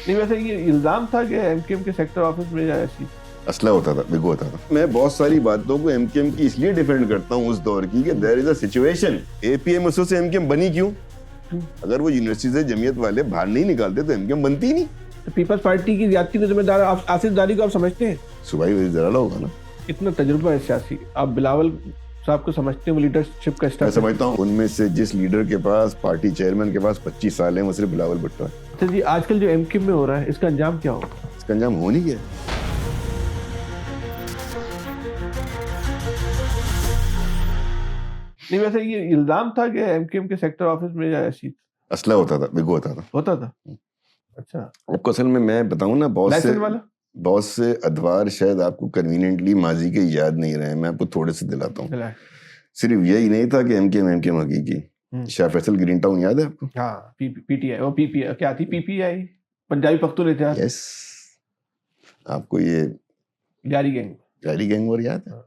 نہیں ویسے یہ الزام تھا کہ ایم کیو ایم کے سیکٹر آفس میں ایسی اسلحہ ہوتا تھا، بگو ہوتا تھا. میں بہت ساری باتوں کو ایم کیو ایم کی اس لیے ڈیفینڈ کرتا ہوں اس دور کی کہ there is a situation. A P M سے ایم کیو ایم بنی کیوں؟ اگر وہ یونیورسٹی سے جمعیت والے باہر نہیں نکالتے تو ایم کیو ایم بنتی ہی نہیں. پیپلز پارٹی کی زیادتی کا ذمہ دار آصف زاری کو آپ سمجھتے ہیں؟ صوبائی وزیر اعلیٰ ہوگا نا. اتنا تجربہ ہے سیاسی، آپ بلاول صاحب کو سمجھتے ہیں؟ وہ لیڈرشپ کا میں اسٹاف سمجھتا ہوں ان میں سے جس لیڈر کے پاس پارٹی چیئرمین کے پاس 25 سال ہیں وہ صرف بلاول بھٹو ہے. اچھا جی، آج کل جو ایم کیو ایم میں ہو رہا ہے اس کا انجام کیا ہوگا؟ اس کا انجام ہو نہیں گیا. نہیں ویسے یہ الزام تھا کہ ایم کیو ایم کے سیکٹر آفس میں ایسی اسلحہ ہوتا تھا، بگو ہوتا تھا. ہوتا تھا. اچھا، آپ کو اصل میں بتاؤں نا لائسنس والا بہت سے ادوار شاید آپ کو کنوینئنٹلی ماضی کے یاد نہیں رہے. میں آپ کو تھوڑے سے دلاتا ہوں. صرف یہی نہیں تھا کہ ایم کیو ایم حقیقی. شاہ فیصل گرین ٹاؤن یاد ہے آپ کو؟ ہاں، پی ٹی آئی، وہ پی پی کیا تھی؟ پی پی آئی، پنجابی پختون اتحاد. یس. آپ کو یہ جاری گینگ، جاری گینگ وار یاد ہے؟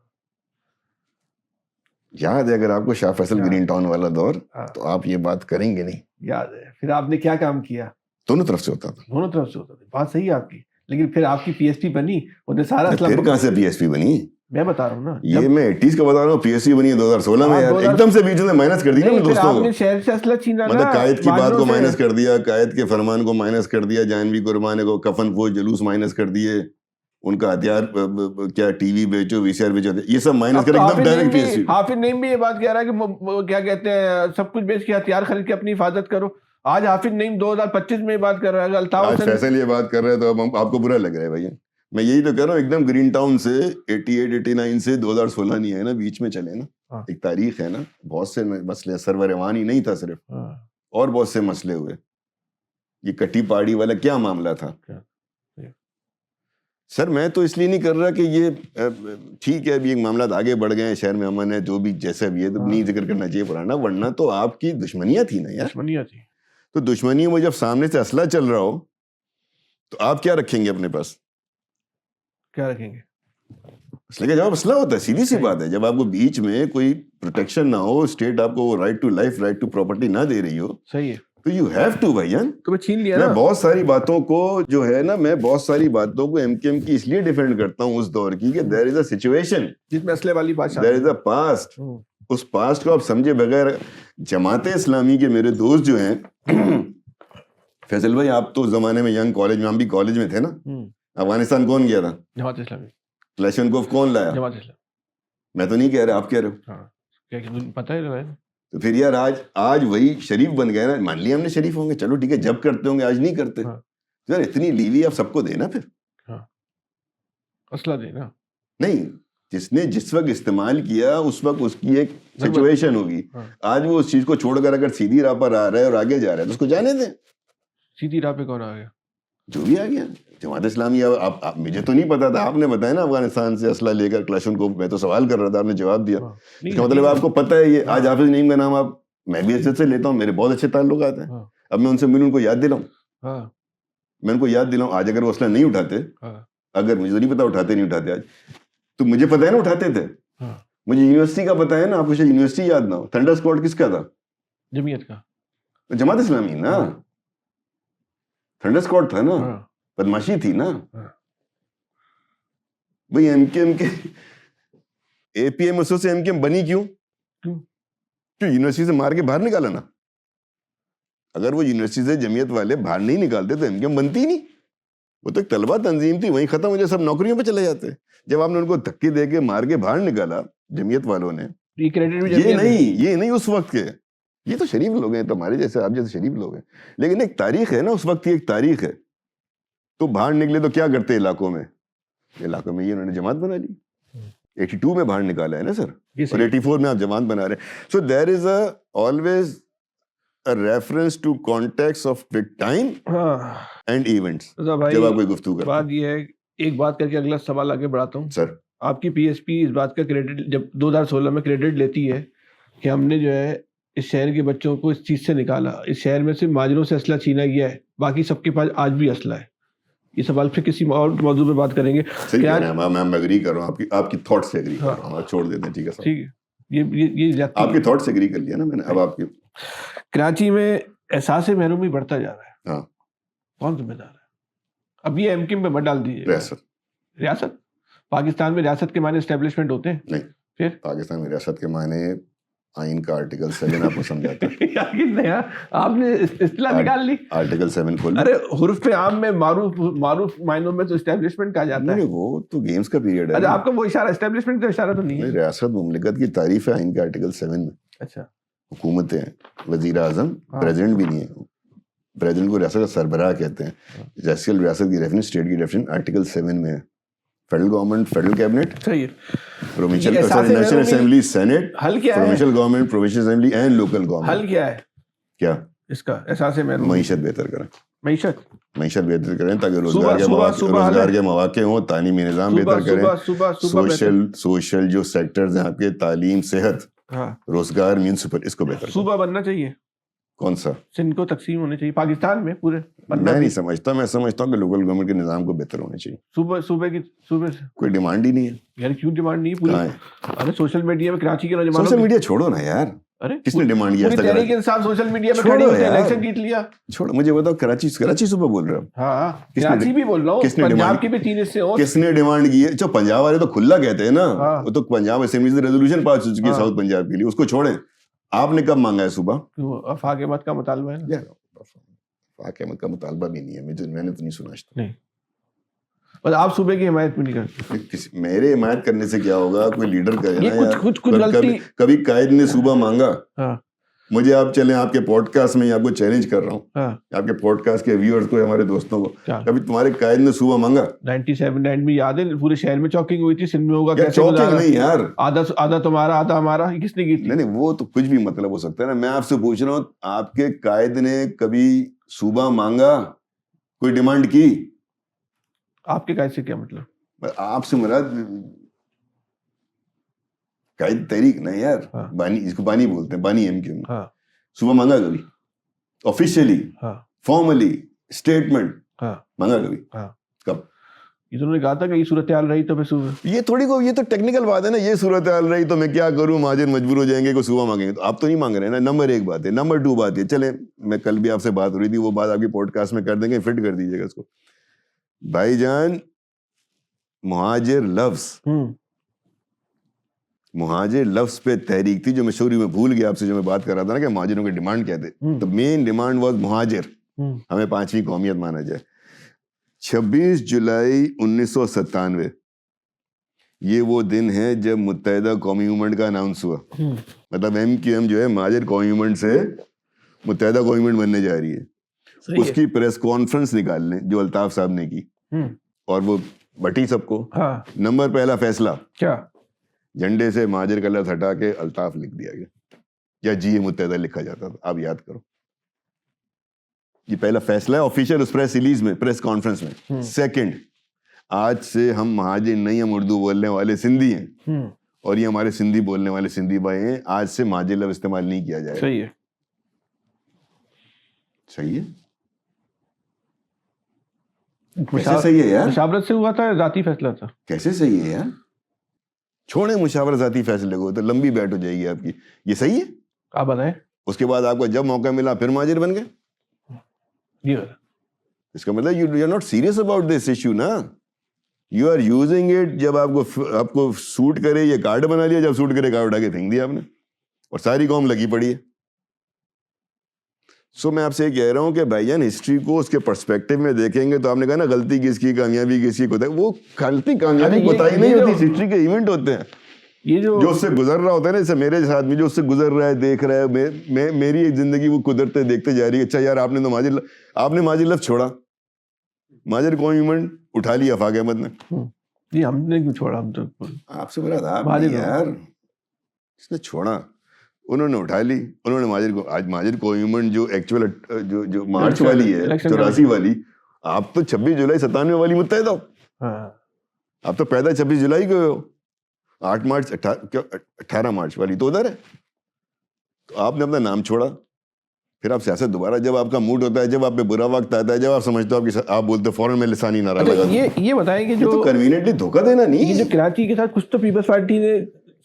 یاد ہے اگر آپ کو شاہ فیصل گرین ٹاؤن والا دور، تو آپ یہ بات کریں گے نہیں. یاد ہے. پھر آپ نے کیا کام کیا؟ دونوں طرف سے ہوتا تھا. دونوں طرف سے ہوتا تھا. بات صحیح ہے آپ کی، لیکن پھر آپ کی پی ایس پی بنی، انہوں نے سارا اسلام. پھر کہاں سے پی ایس پی بنی؟ میں بتا رہا ہوں نا، یہ میں 80s کا بتا رہا ہوں. پی ایس پی بنی 2016 میں. یار ایک دم سے بیچ میں مائنس کر دی نا دوستوں کو. شہر سے اسلحہ چھینا، مطلب قائد کی بات کو مائنس کر دیا، قائد کے فرمان کو مائنس کر دیا، جہانوی قربانی کو کفن فوج جلوس مائنس کر دیے، ان کا ہتھیار کیا ٹی وی بیچو، وی سی آر بیچو، یہ سب مائنس کر ایک دم ڈائریکٹ پی ایس پی. حافظ نعیم بھی یہ بات کہہ رہا ہے کہ کیا کہتے ہیں سب کچھ بیچ کے ہتھیار خرید کے اپنی حفاظت کرو. آج حافظ نعیم 2025 میں یہ بات کر رہا ہے. الطاف آج فیصل یہ بات کر رہے ہیں تو آپ کو برا لگ رہا ہے بھائی. میں یہی تو کہہ رہا ہوں، ایک دم گرین ٹاؤن سے 88 89 سے 2016 نہیں ہے نا، بیچ میں چلے نا. ایک تاریخ ہے نا. بہت سے مسئلے، سرور ایوان ہی نہیں تھا صرف، اور بہت سے مسئلے ہوئے. یہ کٹی پاڑی والا کیا معاملہ تھا سر؟ میں تو اس لیے نہیں کر رہا کہ یہ ٹھیک ہے ابھی ایک معاملات آگے بڑھ گئے ہیں، شہر میں امن ہے، جو بھی جیسا بھی ہے، تو نہیں ذکر کرنا چاہیے پرانا. ورنہ تو آپ کی دشمنیاں تھی نا یار. دشمنیاں تھی. تو دشمنیوں میں جب سامنے سے اسلحہ چل رہا ہو تو آپ کیا رکھیں گے اپنے پاس؟ کیا رکھیں گے؟ اسلحے کا جواب اسلحہ ہوتا ہے. سیدھی سی بات ہے. جب آپ کو بیچ میں کوئی پروٹیکشن نہ ہو، اسٹیٹ آپ کو right to life, right to property نہ دے رہی ہو، صحیح ہے، تو یو ہیو ٹو بھائی جان. تمہیں چھین لیا میں نا. بہت ساری باتوں کو جو ہے نا، میں بہت ساری باتوں کو ایم کیو ایم کی اس لیے ڈیفینڈ کرتا ہوں اس دور کی کہ دیر از اے سچویشن جس میں اسلحے والی بات، دیر is a past. Us past کو آپ سمجھے بغیر جماعت اسلامی کے میرے دوست جو ہیں، فیصل بھائی آپ تو اس زمانے میں ینگ کالج میں، ہم بھی کالج میں تھے نا. افغانستان کون گیا تھا؟ جماعت اسلامی. کلاشنکوف کون لایا؟ جماعت اسلامی. میں تو نہیں کہہ رہا، آپ کہہ رہے ہو. ہاں، پتہ ہے. تو پھر یار آج وہی شریف بن گئے نا. مان لیا ہم نے شریف ہوں گے، چلو ٹھیک ہے، جب کرتے ہوں گے، آج نہیں کرتے. یار اتنی لیوی آپ سب کو دینا، پھر اسلحہ دینا نہیں. جس نے جس وقت استعمال کیا اس وقت اس کی ایک سچویشن ہوگی. آج وہ اس چیز کو چھوڑ کر اگر سیدھی راہ پر آ رہا ہے اور آگے جا رہا ہے تو اس کو جانے دیں. سیدھی راہ پہ کون آ گیا؟ جو بھی آ گیا. جماعت اسلامی، مجھے تو نہیں پتا تھا، آپ نے بتایا نا افغانستان سے اسلحہ لے کر کلاشن کو. میں تو سوال کر رہا تھا، آپ نے جواب دیا. اس کا مطلب آپ کو پتہ ہے یہ. آج حافظ نعیم کا نام آپ، میں بھی عزت سے لیتا ہوں، میرے بہت اچھے تعلقات ہیں. اب میں ان سے ملوں، ان کو یاد دلاؤں. میں ان کو یاد دلاؤں آج اگر وہ اسلحہ نہیں اٹھاتے، اگر مجھے تو نہیں پتا اٹھاتے نہیں اٹھاتے آج، تو مجھے پتا ہے نا اٹھاتے تھے. مجھے یونیورسٹی کا پتا ہے نا. آپ کو شاید یونیورسٹی یاد نہ ہو. تھنڈر اسکواڈ کس کا تھا؟ جمعیت کا. جماعت اسلامی نا. تھنڈر اسکواڈ تھا نا، بدماشی تھی نا. بھائی ایم کیو ایم کے اے پی ایم سے ایم کیو ایم بنی کیوں؟ یونیورسٹی سے مار کے باہر نکالا نا. اگر وہ یونیورسٹی سے جمعیت والے باہر نہیں نکالتے تو ایم کیو ایم بنتی ہی نہیں. وہ تو ایک طلبہ تنظیم تھی، وہیں ختم ہو جائے، سب نوکریوں پہ چلے جاتے. جب آپ نے ان کو دھکے دے کے مار کے باہر نکالا جمعیت والوں نے، یہ نہیں اس وقت کے. یہ تو شریف لوگ ہیں، تو ہمارے جیسے آپ جیسے شریف لوگ ہیں. لیکن ایک تاریخ ہے نا، اس وقت کی ایک تاریخ ہے. تو باہر نکلے تو کیا کرتے علاقوں میں یہ انہوں نے جماعت بنا لی. 82 میں باہر نکالا ہے نا سر، اور 84 میں آپ جماعت بنا رہے ہیں. سو دیر از always a reference to context of the time and events. جب آپ کوئی گفتگو کرتے ہیں. بات یہ ہے، ایک بات کر کے اگلا سوال آگے بڑھاتا ہوں. سر آپ کی پی ایس پی اس بات کا کریڈٹ جب 2016 میں کریڈٹ لیتی ہے کہ ہم نے جو ہے اس شہر کے بچوں کو اس چیز سے نکالا، اس شہر میں سے ماجروں سے اسلحہ چھینا گیا ہے، باقی سب کے پاس آج بھی اسلحہ ہے. یہ سوال پھر کسی اور موضوع پہ بات کریں گے. صحیح کہہ رہے ہیں، میں اگری کر رہا ہوں، آپ کی تھاٹ سے اگری کر رہا ہوں. چھوڑ دیتے ہیں، ٹھیک ہے صاحب، ٹھیک ہے. یہ آپ کی تھاٹ سے اگری کر لیا نا میں نے. اب آپ کی کراچی میں احساس محرومی بڑھتا جا رہا ہے. ہاں، کون ذمہ دار ہے؟ اب یہ ایم کیو ایم پہ مت ڈال دیجیے. ریاست پاکستان میں ریاست کے معنی اسٹیبلشمنٹ ہوتے ہیں. نہیں, پھر پاکستان میں ریاست کے معنی آئین کا آرٹیکل 7 آپ کو سمجھاتا ہے. آپ نے اصطلاح نکال لی. آرٹیکل 7 کھول. ارے حروف عام میں معروف معنوں میں تو اسٹیبلشمنٹ کہا جاتا ہے. نہیں, وہ تو گیمز کا پیریڈ ہے. اچھا, آپ کا وہ اشارہ اسٹیبلشمنٹ کا اشارہ تو نہیں ہے. ریاست مملکت کی تعریف ہے آئین کے آرٹیکل 7 میں. اچھا, حکومتیں ہیں, وزیر اعظم, پریزیڈنٹ بھی نہیں ہے. پریزیڈنٹ کو ریاست کا سربراہ کہتے ہیں. جیسے ریاست کی ڈیفینیشن, اسٹیٹ کی ڈیفینیشن آرٹیکل 7 میں ہے. فیڈرل گورنمنٹ, فیڈرل کیبنٹ, صحیح ہے. پروونشل نیشنل اسمبلی, سینٹ, حل کیا ہے؟ Provincial government, provincial assembly and local government. حل کیا ہے کیا اس کا احساس ہے؟ معیشت بہتر کریں. معیشت بہتر کریں تاکہ روزگار کے مواقع ہوں, تعلیمی نظام بہتر کریں, سوشل جو سیکٹرز ہیں آپ کے, تعلیم, صحت, روزگار, میونسپل, اس کو بہتر. صوبہ بننا چاہیے. کون سا؟ سندھ کو تقسیم ہونے چاہیے پاکستان میں پورے. میں نہیں سمجھتا, میں سمجھتا ہوں کہ لوکل گورنمنٹ کے نظام کو بہتر ہونا چاہیے. صوبے سے کوئی ڈیمانڈ ہی نہیں ہے یار. کیوں ڈیمانڈ نہیں پوری؟ ارے سوشل میڈیا میں کراچی کے نوجوانوں, سوشل میڈیا چھوڑو نا یار. ارے کس نے ڈیمانڈ کیا؟ تحریک انصاف سوشل میڈیا میں کھڑی ہوئی الیکشن جیت لیا. چھوڑو, مجھے بتاؤ کراچی صوبہ بول رہے ہو؟ ہاں, کراچی بھی بول رہا ہوں, پنجاب کی بھی 3 حصے ہو. کس نے ڈیمانڈ کی ہے؟ جو پنجاب والے تو کھلا کہتے ہیں نا, وہ تو پنجاب اسمبلی سے ریزولوشن پاس ہو چکی ہے ساؤتھ پنجاب کے لیے, اس کو چھوڑیں. آپ نے کب مانگا ہے صوبہ؟ آفاق احمد کا مطالبہ ہے نا. آفاق احمد کا مطالبہ بھی نہیں ہے, میں نے تو نہیں سنا. نہیں, بس آپ صوبے کی حمایت بھی نہیں کرتے. میرے حمایت کرنے سے کیا ہوگا؟ کوئی لیڈر کرے نا یار. کچھ غلطی. کبھی قائد نے صوبہ مانگا. مجھے آپ چلیں آپ کے پوڈ کاسٹ میں آپ کو چیلنج کر رہا ہوں, آپ کے پوڈ کاسٹ کے ویورز کو, ہمارے دوستوں کو, کبھی تمہارے قائد نے صوبہ مانگا؟ 97 میں یاد ہے پورے شہر میں چوکنگ ہوئی تھی. سندھ میں ہوگا کیسے؟ چوکنگ نہیں یار, آدھا تمہارا آدھا ہمارا, کس نے کی تھی؟ نہیں, وہ تو کچھ بھی مطلب ہو سکتا ہے نا. میں آپ سے پوچھ رہا ہوں, آپ کے قائد نے کبھی صوبہ مانگا, کوئی ڈیمانڈ کی؟ آپ کے قائد سے کیا مطلب؟ آپ سے مراد قائد تحریک نہیں یار, بانی, اس کو بانی بولتے ہیں, بانی ایم کیو. صوبہ مانگا کبھی آفیشیلی, فارملی, اسٹیٹمنٹ مانگا کبھی؟ کب؟ یہ تو انہوں نے کہا تھا کہ یہ صورتحال رہی تو پھر یہ تھوڑی کو, یہ تو ٹیکنیکل بات ہے نا. یہ صورتحال رہی تو میں کیا کروں, مہاجر مجبور ہو جائیں گے, کوئی صوبہ مانگیں گے. تو آپ تو نہیں مانگ رہے ہیں نا. نمبر 1 بات ہے. نمبر 2 بات ہے, چلے میں کل بھی آپ سے بات ہو رہی تھی, وہ بات آپ کی پوڈ کاسٹ میں کر دیں گے, فٹ کر دیجیے گا اس کو. بھائی جان, مہاجر لفظ پہ تحریک تھی, جو میں شوری میں بھول گیا آپ سے, جو میں بات کر رہا تھا نا کہ مہاجروں کی ڈیمانڈ کیا تھے. تو مین ڈیمانڈ واز مہاجر, ہمیں 5ویں قومیت مانا جائے. 26 جولائی 1997 یہ وہ دن ہے جب متحدہ قومی موومنٹ کا اناؤنس ہوا. مطلب ایم کیو ایم جو ہے مہاجر قومی موومنٹ سے متحدہ قومی موومنٹ بننے جا رہی ہے. اس کی پریس کانفرنس نکال لیں جو الطاف صاحب نے کی, اور وہ بٹی سب کو. نمبر پہلا فیصلہ کیا؟ جھنڈے سے مہاجر کا لفظ ہٹا کے الطاف لکھ دیا گیا, یا جی متحدہ لکھا جاتا تھا. آپ یاد کرو, یہ پہلا فیصلہ ہے آفیشیل اس پریس ریلیز میں, پریس کانفرنس میں. سیکنڈ, آج سے ہم مہاجر نہیں, ہم اردو بولنے والے سندھی ہیں, اور یہ ہمارے سندھی بولنے والے سندھی بھائی ہیں. آج سے مہاجر لفظ استعمال نہیں کیا جائے. صحیح ہے, صحیح ہے. کیسے صحیح ہے یار؟ مشاورت سے ہوا تھا, ذاتی فیصلہ تھا. کیسے صحیح ہے یار؟ چھوڑیں مشاورت ذاتی فیصلے کو, تو لمبی بیٹ ہو جائے گی آپ کی. یہ صحیح ہے؟ آپ بتائیں. اس کے بعد آپ کو جب موقع ملا پھر مہاجر بن گئے. اس کا مطلب you are not serious about this issue نا. یو آر یوزنگ اٹ, جب آپ کو سوٹ کرے یہ کارڈ بنا لیا, جب سوٹ کرے کارڈ اٹھا کے پھینک دیا آپ نے, اور ساری قوم لگی پڑی ہے. سو میں آپ سے یہ کہہ رہا ہوں کہ بھائی جان ہسٹری کو اس کے پرسپیکٹو میں دیکھیں گے تو آپ نے کہا نا غلطی کس کی, کامیابی کس کی, وہ غلطی کامیابی بتائی نہیں ہوتی, ہسٹری کے ایونٹ ہوتے ہیں. یہ جو اس سے گزر رہا ہوتا ہے نا, جیسے میرے ساتھ میں جو اس سے گزر رہا ہے, دیکھ رہا ہے, میری ایک زندگی وہ قدرتے دیکھتے جا رہی ہے. اچھا یار, آپ نے مہاجر لفظ چھوڑا, مہاجر قومی موومنٹ اٹھا لیا آفاق احمد نے. ہم نے کیوں چھوڑا؟ ہم تو آپ سے بڑا آپ یار, اس نے چھوڑا, انہوں نے اٹھا لی. انہوں نے مہاجر کو, آج مہاجر قومی موومنٹ جو ایکچوئل جو مارچ والی ہے 84 والی, آپ تو 26 جولائی 97 والی متحدہ ہو. آپ تو پیدا 26 جولائی کو ہو. 8 مارچ 18 مارچ والی تو ادھر ہے. تو آپ نے اپنا نام چھوڑا, پھر آپ سیاست دوبارہ, جب آپ کا موڈ ہوتا ہے, جب آپ پہ برا وقت آتا ہے, جب آپ سمجھتے ہو آپ بولتے فوراً میں لسانی نعرہ لگا. یہ بتائیں کہ جو کنوینئنٹلی دھوکہ دینا نہیں, جو کراچی کے ساتھ کچھ تو پیپلز پارٹی نے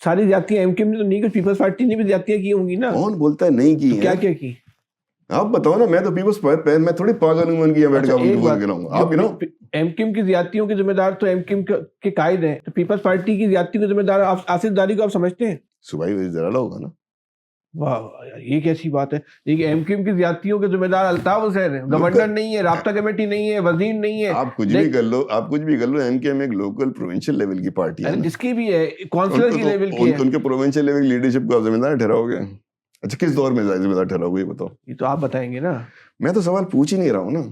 ساری زیادتیاں, ایم کیو ایم نے تو نہیں, کچھ پیپلز پارٹی نے بھی زیادتیاں کی ہوں گی نا. کون بولتا ہے نہیں کی؟ کیا کیا کی؟ آپ بتاؤ نا, میں تو پیپلز میں تھوڑی پاگل ہوں کی بیٹھ کے آپ گناؤ. ایم کیو ایم کی زیادتیوں کے ذمہ دار تو ایم کیو ایم کے قائد ہیں, تو پیپلز پارٹی کی زیادتی کے ذمہ دار آصف زرداری کو آپ سمجھتے ہیں؟ صوبائی وزیر ضرالہ ہوگا نا. واہ یار, یہ کیسی بات ہے. یہ ایم کیو ایم کی زیادتیوں کے ذمہ دار الطاف حسین ہے, گورنر نہیں ہے, رابطہ کمیٹی نہیں ہے, وزیر نہیں ہے. آپ کچھ بھی کر لو, آپ کچھ بھی کر لو, ایم کیو ایم ایک لوکل پروونشل لیول کی پارٹی ہے, جس کی بھی ہے کونسلر کی لیول کی ہے. ان کے پروونشل لیول لیڈرشپ کو آپ ذمہ دار ٹھہراؤ گے. اچھا کس دور میں ذمہ دار ٹھہراؤ گے یہ بتاؤ. یہ تو آپ بتائیں گے نا, میں تو سوال پوچھ ہی نہیں رہا ہوں نا.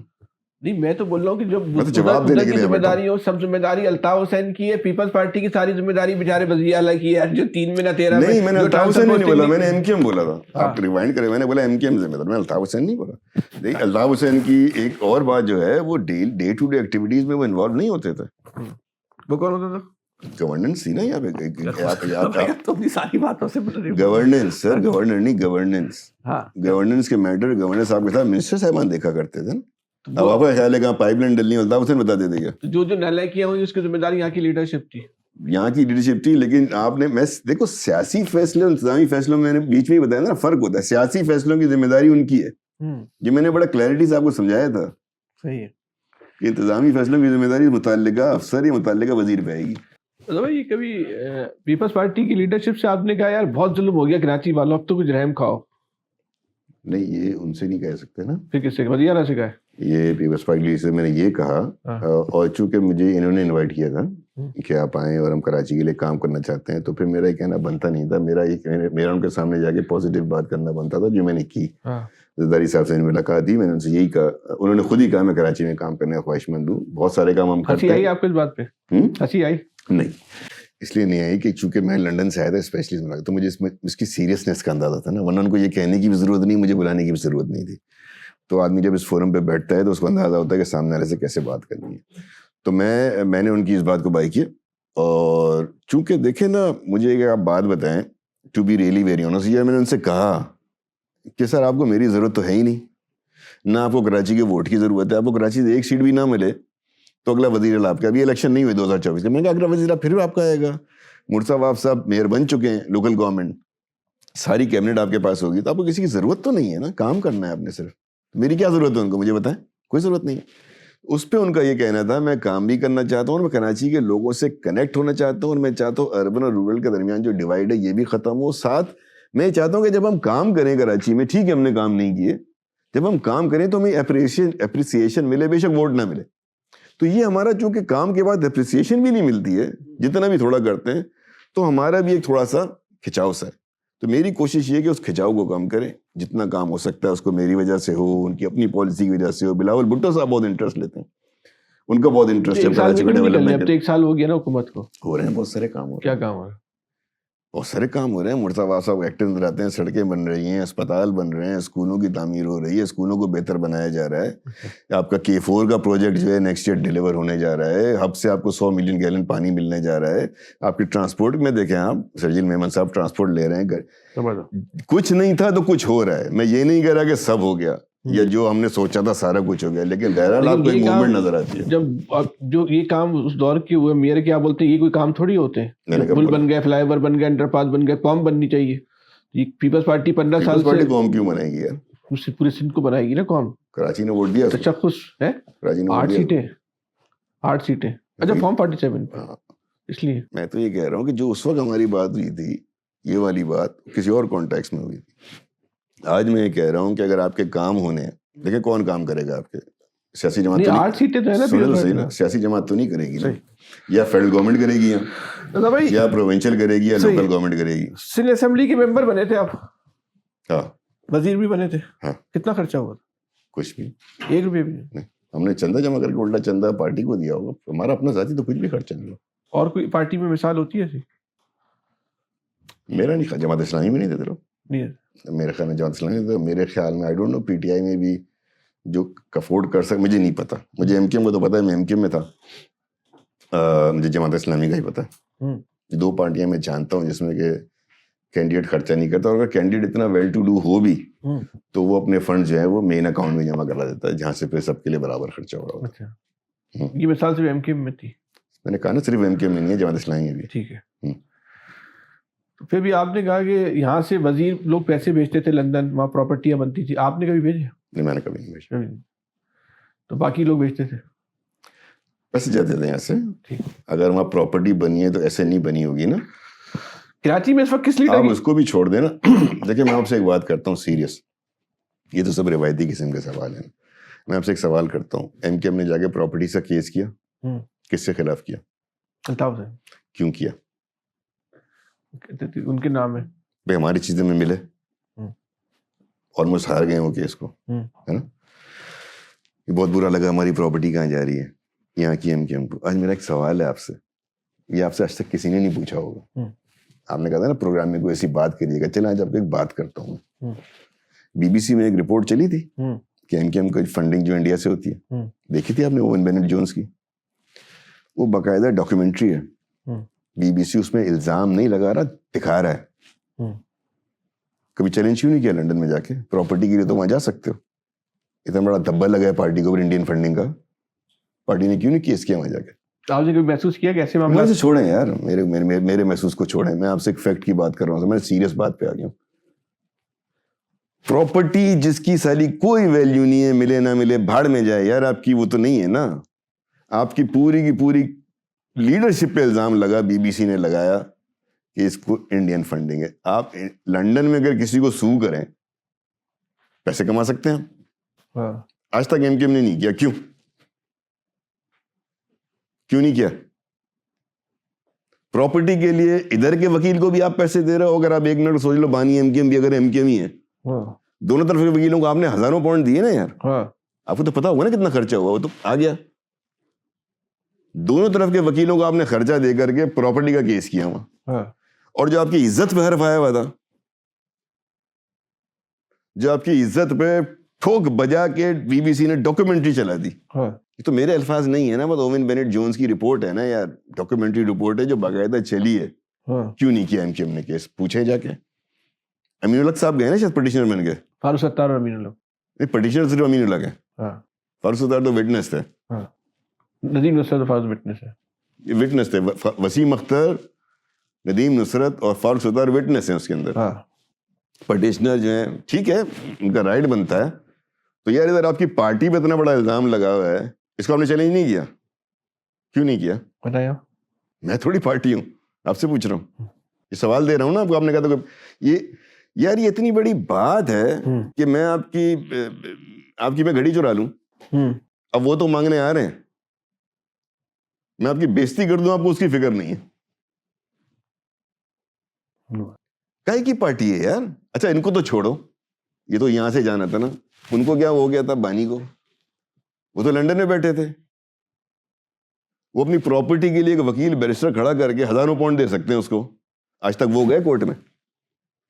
نہیں میں تو بول رہا ہوں کہ جو جواب دینے کے لیے ذمہ داری ہو, سب ذمہ داری الطاف حسین کی ہے. پیپلز پارٹی کی ساری ذمہ داری بیچارے وزیر اعلیٰ کی ہے, جو 3 میں نہ 13 میں. نہیں میں نے الطاف حسین نہیں بولا, میں نے ایم کیو ایم بولا تھا. آپ ریوائنڈ کریں, میں نے بولا ایم کیو ایم ذمہ دار, میں الطاف حسین نہیں بولا. دیکھیے الطاف حسین کی ایک اور بات جو ہے, وہ ڈے ٹو ڈے ایکٹیویٹیز میں وہ انوالو نہیں ہوتے تھے. وہ کون ہوتا تھا؟ گورننس تھی نا یہاں پہ. آپ تو اپنی ساری باتوں سے بول رہے ہو. گورننس سر, گورنر نہیں, گورننس. ہاں گورننس کے میٹر, گورنر صاحب کے ساتھ منسٹر صاحبان دیکھا کرتے تھے نا. اب آپ کا خیال ہے کہاں پائپ لائن ڈلنی, الطاف حسین بتا دیتے کیا؟ جو نالائکیاں ہوئی اس کی ذمہ داری یہاں کی لیڈرشپ تھی. یہاں کی لیڈرشپ تھی, لیکن آپ نے, میں دیکھو سیاسی فیصلے اور انتظامی فیصلوں میں نے بیچ میں ہی بتایا نا فرق ہوتا ہے. سیاسی فیصلوں کی ذمہ داری ان کی ہے, یہ میں نے بڑا کلیئرٹی سے آپ کو سمجھایا تھا. صحیح ہے کہ انتظامی فیصلوں کی ذمہ داری متعلقہ افسر یا متعلقہ وزیر پہ آئے گی. یہ کبھی پیپلز پارٹی کی لیڈرشپ سے آپ نے کہا یار بہت ظلم ہو گیا کراچی والوں, اب تو کچھ رحم کھاؤ؟ نہیں, یہ ان سے نہیں کہہ سکتے نا. پھر کس سے, وزیر اعلیٰ سے کہا؟ یہ پیپلز پارٹی سے میں نے یہ کہا, اور چونکہ مجھے انہوں نے انوائٹ کیا تھا کہ آپ آئیں اور ہم کراچی کے لیے کام کرنا چاہتے ہیں, تو پھر میرا یہ کہنا بنتا نہیں تھا. میرا ان کے سامنے جا کے پازیٹیو بات کرنا بنتا تھا, جو میں نے کی. زرداری صاحب سے ملاقات دی, میں نے ان سے یہی کہا, انہوں نے خود ہی کہا میں کراچی میں کام کرنے کا خواہش مند ہوں, بہت سارے کام ہم کرتے ہیں. ہنسی آئی آپ کو اس بات پہ؟ ہنسی آئی؟ نہیں, اس لیے نہیں آئی کہ چونکہ میں لنڈن سے آیا تھا اسپیشلی ملاقات, تو مجھے اس کی سیریسنیس کا اندازہ تھا نا, ورنہ ان کو یہ کہنے کی بھی ضرورت نہیں, مجھے بلانے کی بھی ضرورت نہیں تھی. تو آدمی جب اس فورم پہ بیٹھتا ہے تو اس کو اندازہ ہوتا ہے کہ سامنے والے سے کیسے بات کرنی ہے. تو میں نے ان کی اس بات کو بائی کیا, اور چونکہ دیکھیں نا, مجھے ایک آپ بات بتائیں, to be really very honest, یار میں نے ان سے کہا کہ سر آپ کو میری ضرورت تو ہے ہی نہیں, نہ آپ کو کراچی کے ووٹ کی ضرورت ہے, آپ کو کراچی سے ایک سیٹ بھی نہ ملے تو اگلا وزیر اعلیٰ آپ کا, ابھی الیکشن نہیں ہوئے 2024 کا, میں نے کہا اگلا وزیر پھر آپ کا آئے گا. مرزا واف صاحب میئر بن چکے ہیں, لوکل گورنمنٹ, ساری کیبنٹ آپ کے پاس ہوگی, تو آپ کو کسی کی ضرورت تو نہیں ہے نا, کام کرنا ہے آپ نے صرف. میری کیا ضرورت ہے ان کو, مجھے بتائیں, کوئی ضرورت نہیں ہے. اس پہ ان کا یہ کہنا تھا میں کام بھی کرنا چاہتا ہوں, اور میں کراچی کے لوگوں سے کنیکٹ ہونا چاہتا ہوں, اور میں چاہتا ہوں اربن اور رورل کے درمیان جو ڈیوائڈ ہے یہ بھی ختم ہو. ساتھ میں چاہتا ہوں کہ جب ہم کام کریں کراچی میں, ٹھیک ہے ہم نے کام نہیں کیے, جب ہم کام کریں تو ہمیں اپریسیشن ملے, بے شک ووٹ نہ ملے. تو یہ ہمارا چونکہ کام کے بعد اپریسیشن بھی نہیں ملتی ہے, جتنا بھی تھوڑا کرتے ہیں, تو ہمارا بھی ایک تھوڑا سا کھچاؤ سا ہے. تو میری کوشش یہ کہ اس کھچاؤ کو کم کریں, جتنا کام ہو سکتا ہے اس کو میری وجہ سے ہو, ان کی اپنی پالیسی کی وجہ سے ہو. بلاول بھٹو صاحب بہت انٹرسٹ لیتے ہیں, ان کا بہت انٹرسٹ ہے کراچی میں ڈیولپمنٹ. اب تو 1 سال ہو گیا نا حکومت کو, ہو رہے ہیں بہت سارے کام, کیا کام ہو رہا ہے؟ بہت سارے کام ہو رہے ہیں. مرزا واف صاحب ایکٹیو نظر آتے ہیں, سڑکیں بن رہی ہیں, اسپتال بن رہے ہیں, اسکولوں کی تعمیر ہو رہی ہے, اسکولوں کو بہتر بنایا جا رہا ہے. آپ کا K4 کا پروجیکٹ جو ہے نیکسٹ ایئر ڈیلیور ہونے جا رہا ہے, ہب سے آپ کو 100 ملین گیلن پانی ملنے جا رہا ہے. آپ کی ٹرانسپورٹ میں دیکھیں, آپ سرجیل میمن صاحب ٹرانسپورٹ لے رہے ہیں, کچھ نہیں تھا تو کچھ ہو رہا ہے. میں یہ نہیں کہہ رہا کہ سب ہو گیا یا جو ہم نے سوچا تھا سارا کچھ ہو گیا, لیکن بہرحال آپ کو ایک موومنٹ نظر آتی ہے. جب جو یہ کام اس دور کے ہوئے, میئر کیا بولتے ہیں, یہ کوئی کام تھوڑی ہوتے ہیں, پل بن گئے, فلائی اوور بن گئے, انڈر پاس بن گئے, قوم بننی چاہیے. یہ پیپلز پارٹی 15 سال سے قوم کیوں بنائے گی یار, پورے سندھ کو بنائے گی نا قوم. کراچی نے ووٹ دیا, تشخص ہے 8 سیٹیں. اچھا فارم 47, اس لیے میں تو یہ کہہ رہا ہوں کہ جو اس وقت ہماری بات ہوئی تھی, یہ والی بات کسی اور کانٹیکس میں ہوئی تھی. آج میں یہ کہہ رہا ہوں کہ اگر آپ کے کام ہونے, دیکھیں کون کام کرے گا آپ کے, سیاسی جماعت تو 8 سیٹیں تو ہے نا, سیاسی جماعت تو نہیں کرے گی نا, یا فیڈرل گورنمنٹ کرے گی, یا پروونشل کرے گی, یا لوکل گورنمنٹ کرے گی. سندھ اسمبلی کے ممبر بنے تھے آپ, ہاں وزیر بھی بنے تھے, ہاں, کتنا خرچہ ہوا تھا؟ کچھ بھی, 1 روپیہ بھی نہیں. ہم نے چندہ جمع کر کے الٹا چندہ پارٹی کو دیا ہوگا, ہمارا اپنا ذاتی تو کچھ بھی خرچہ نہیں ہوا. اور کوئی پارٹی میں مثال ہوتی ہے ایسی؟ میرا نہیں, جماعت اسلامی میں نہیں دیتے لوگ, میرے خیال میں جماعت اسلامی میں, میرے خیال میں I don't know P T I میں بھی جو افورڈ کر سکتے, مجھے نہیں پتا. مجھے ایم کیو ایم کا تو پتا ہے, میں ایم کیو ایم میں تھا, مجھے جماعت اسلامی کا ہی پتا ہے. 2 پارٹیاں میں جانتا ہوں جس میں کہ کینڈیڈیٹ خرچہ نہیں کرتا, اور اگر کینڈیڈیٹ اتنا ویل ٹو ڈو ہو بھی تو وہ اپنے فنڈ جو ہے وہ مین اکاؤنٹ میں جمع کرا دیتا ہے, جہاں سے پھر سب کے لیے برابر خرچہ ہو رہا ہے. یہ مثال صرف ایم کیو ایم میں تھی, میں نے کہا نا صرف ایم کیو ایم میں نہیں ہے, جماعت اسلامی میں بھی. ٹھیک ہے. پھر بھی آپ نے کہا کہ یہاں سے وزیر لوگ پیسے بھیجتے تھے لندن, وہاں پراپرٹیاں بنتی تھی, آپ نے کبھی بھیجے؟ نہیں, میں نے کبھی نہیں بھیجا. تو باقی لوگ بھیجتے تھے, پیسے جاتے تھے یہاں سے. اگر وہاں پراپرٹی بنی ہے تو ایسے نہیں بنی ہوگی نا. کراچی میں اس وقت کس لیے آپ اس کو بھی چھوڑ دیں نا. دیکھیں میں آپ سے ایک بات کرتا ہوں سیریس, یہ تو سب روایتی قسم کے سوال ہیں. میں آپ سے ایک سوال کرتا ہوں, ایم کیو ایم نے جا کے پراپرٹی سے کیس کیا, کس سے خلاف کیا, الطاف سے, کیوں کیا؟ ان کے نام ہے بھائی ہماری چیزیں میں ملے, آلموسٹ ہار گئے وہ کیس کو, ہے نا. یہ بہت برا لگا ہماری پراپرٹی کہاں جا رہی ہے یہاں کی ایم کیو ایم کو. آج میرا ایک سوال ہے آپ سے, یہ آپ سے آج تک کسی نے نہیں پوچھا ہوگا. آپ نے کہا تھا نا پروگرام میں کوئی ایسی بات کریے گا, چلیں آج آپ کو ایک بات کرتا ہوں. بی بی سی میں ایک رپورٹ چلی تھی کہ ایم کیو ایم کی فنڈنگ جو انڈیا سے ہوتی ہے, دیکھی تھی آپ نے اوون بینٹ جونز کی؟ وہ باقاعدہ ڈاکیومنٹری ہے. بی بی سی اس میں الزام نہیں لگا رہا, دکھا رہا ہے. کبھی چیلنج کیوں نہیں کیا لنڈن میں جا کے؟ پراپرٹی کے لیے تو وہاں جا سکتے ہو. اتنا بڑا دھبا لگا ہے پارٹی کو انڈین فنڈنگ کا, پارٹی نے کیوں نہیں کیس کیا وہاں جا کے؟ آپ نے کبھی محسوس کیا کیسے معاملہ؟ مجھے چھوڑیں یار, میرے محسوس کو چھوڑیں. میں آپ سے ایک فیکٹ کی بات کر رہا ہوں, میں سیریس بات پہ آ گیا ہوں. پراپرٹی جس کی سالی کوئی ویلیو نہیں ہے, ملے نہ ملے بھاڑ میں جائے یار, آپ کی وہ تو نہیں ہے نا. آپ کی پوری لیڈرشپ پہ الزام لگا, بی بی سی نے لگایا کہ اس کو انڈین فنڈنگ ہے. آپ لنڈن میں اگر کسی کو سو کریں پیسے کما سکتے ہیں. آج تک ایم کیو ایم نے نہیں کیا. کیوں نہیں کیا؟ پراپرٹی کے لیے ادھر کے وکیل کو بھی آپ پیسے دے رہے ہو. اگر آپ ایک منٹ سوچ لو, بانی ایم کیو ایم بھی اگر ایم کیو ایم ہی ہے, دونوں طرف کے وکیلوں کو آپ نے ہزاروں پاؤنڈ دیے نا یار. آپ کو تو پتا ہوگا نا کتنا خرچہ ہوا, وہ تو آ گیا. دونوں طرف کے وکیلوں کو آپ نے خرچہ دے کر کے پراپرٹی کا کیس کیا وہاں. اور جو آپ کی عزت پہ حرف آیا ہوا تھا, جو آپ کی عزت پہ ٹھوک بجا کے بی بی سی نے ڈاکیومنٹری چلا دی. یہ تو میرے الفاظ نہیں ہے نا, بس اوون بینٹ جونز کی رپورٹ ہے نا یار, ڈاکیومنٹری رپورٹ ہے جو باقاعدہ چلی ہے. کیوں نہیں کیا ایم کیو ایم نے کیس؟ پوچھیں جا کے. امین الحق صاحب گئے نا شاید پٹیشنر بن گئے. فاروق ستار اور امین الحق نہیں, پٹیشنر صرف امین الحق ہے. فاروق ستار تو وٹنس تھے. ندیم نصرت فاروق وٹنس ہے, وٹنس تھے. وسیم اختر, ندیم نصرت اور فاروق ستار وٹنس ہیں اس کے اندر. پٹیشنر جو ہیں ٹھیک ہے, ان کا رائٹ بنتا ہے. تو یار ادھر آپ کی پارٹی پہ اتنا بڑا الزام لگا ہوا ہے, اس کو آپ نے چیلنج نہیں کیا. کیوں نہیں کیا بتایا؟ میں تھوڑی پارٹی ہوں, آپ سے پوچھ رہا ہوں, یہ سوال دے رہا ہوں نا آپ کو. آپ نے کہا تو یہ یار یہ اتنی بڑی بات ہے کہ میں آپ کی میں گھڑی چرا لوں. اب وہ تو مانگنے آ رہے ہیں, میں آپ کی بےزتی کر دوں, آپ کو اس کی فکر نہیں ہے. کائے کی پارٹی ہے یار؟ اچھا ان کو تو چھوڑو, یہ تو یہاں سے جانا تھا نا. ان کو کیا ہو گیا تھا بانی کو؟ وہ تو لنڈن میں بیٹھے تھے. وہ اپنی پراپرٹی کے لیے ایک وکیل بیرسٹر کھڑا کر کے ہزاروں پاؤنڈ دے سکتے ہیں اس کو. آج تک وہ گئے کورٹ میں.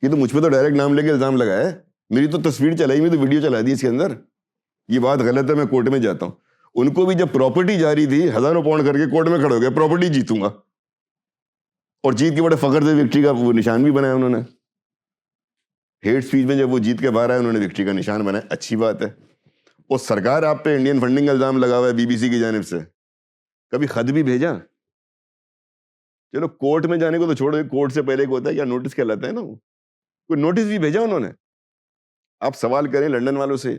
یہ تو مجھ پہ تو ڈائریکٹ نام لے کے الزام لگایا ہے. میری تو تصویر چلائی, میری تو ویڈیو چلا دی اس کے اندر. یہ بات غلط ہے, میں کورٹ میں جاتا ہوں. ان کو بھی جب پراپرٹی جا رہی تھی ہزاروں پاؤنڈ کر کے کورٹ میں کھڑے ہو گئے, پراپرٹی جیتوں گا. اور جیت کے بڑے فخر سے وکٹری کا وہ نشان بھی بنایا انہوں نے. ہیٹ اسپیچ میں جب وہ جیت کے باہر آئے انہوں نے وکٹری کا نشان بنایا. اچھی بات ہے. اور سرکار آپ پہ انڈین فنڈنگ کا الزام لگا ہوا ہے بی بی سی کی جانب سے. کبھی خط بھی بھیجا؟ چلو کورٹ میں جانے کو تو چھوڑو, کورٹ سے پہلے کو ہوتا ہے کیا نوٹس کہلاتا ہے نا, وہ کوئی نوٹس بھی بھیجا انہوں نے؟ آپ سوال کریں لنڈن والوں سے,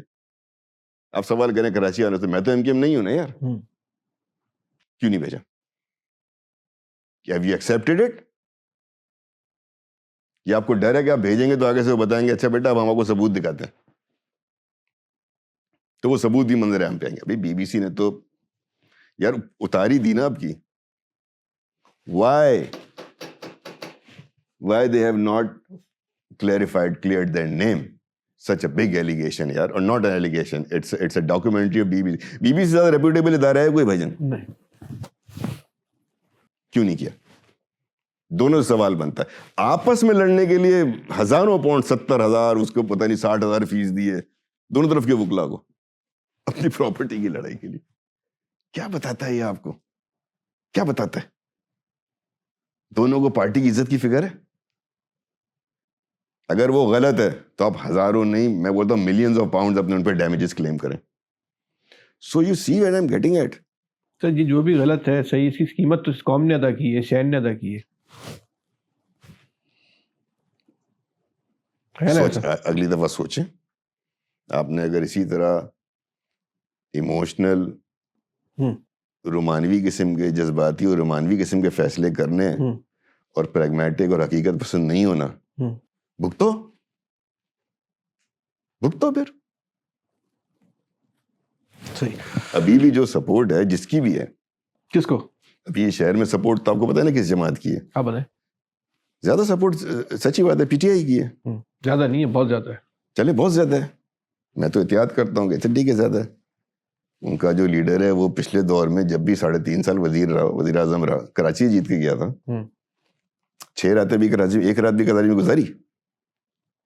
آپ سوال کریں کراچی والوں سے. میں تو ایم کیو ایم نہیں ہوں نا یار. کیوں نہیں بھیجا؟ Have you accepted it? یا آپ کو ڈر ہے کہ آپ بھیجیں گے تو آگے سے وہ بتائیں گے اچھا بیٹا اب ہم آپ کو ثبوت دکھاتے ہیں, تو وہ ثبوت بھی منظر عام پہ آئیں گے. ابھی بی بی سی نے تو یار اتاری دی نا آپ کی. Why they have not cleared their name? Such a big allegation یار, or not an allegation, it's a documentary of BBC. BBC سے زیادہ ریپیوٹیبل ادارہ ہے کوئی بھجن؟ نہیں. کیوں نہیں کیا؟ دونوں سوال بنتا ہے. آپس میں لڑنے کے لیے ہزاروں پاؤنڈ, 70,000 اس کو پتہ نہیں 60,000 فیس دیے دونوں طرف کے وکلا کو اپنی پراپرٹی کی لڑائی کے لیے. کیا بتاتا ہے یہ آپ کو؟ کیا بتاتا ہے؟ دونوں کو پارٹی کی عزت کی فکر ہے. اگر وہ غلط ہے تو آپ ہزاروں نہیں, میں بولتا ہوں ملینز آف پاؤنڈ اپنے ان پہ ڈیمیجز کلیم کریں. So you see where I am getting at. Sir ji جو بھی غلط ہے صحیح, اس کی قیمت تو اس قوم نے ادا کی ہے, شہر نے ادا کی ہے. اگلی دفعہ سوچیں. آپ نے اگر اسی طرح ایموشنل رومانوی قسم کے جذباتی اور رومانوی قسم کے فیصلے کرنے اور پریگمیٹک اور حقیقت پسند نہیں ہونا, بھگتو پھر. ابھی بھی جو سپورٹ ہے جس کی بھی ہے, کس کو ابھی یہ شہر میں سپورٹ تو آپ کو پتا ہے نا کس جماعت کی ہے, آپ بتائیں. زیادہ سپورٹ سچی بات ہے پی ٹی آئی کی ہے. زیادہ نہیں ہے, بہت زیادہ ہے. چلے بہت زیادہ ہے, میں تو احتیاط کرتا ہوں کہ اچھا ٹھیک ہے زیادہ ہے. ان کا جو لیڈر ہے وہ پچھلے دور میں جب بھی 3.5 سال وزیر اعظم رہا, کراچی جیت کے گیا تھا. 6 راتیں بھی کراچی, ایک رات بھی کراچی میں گزاری,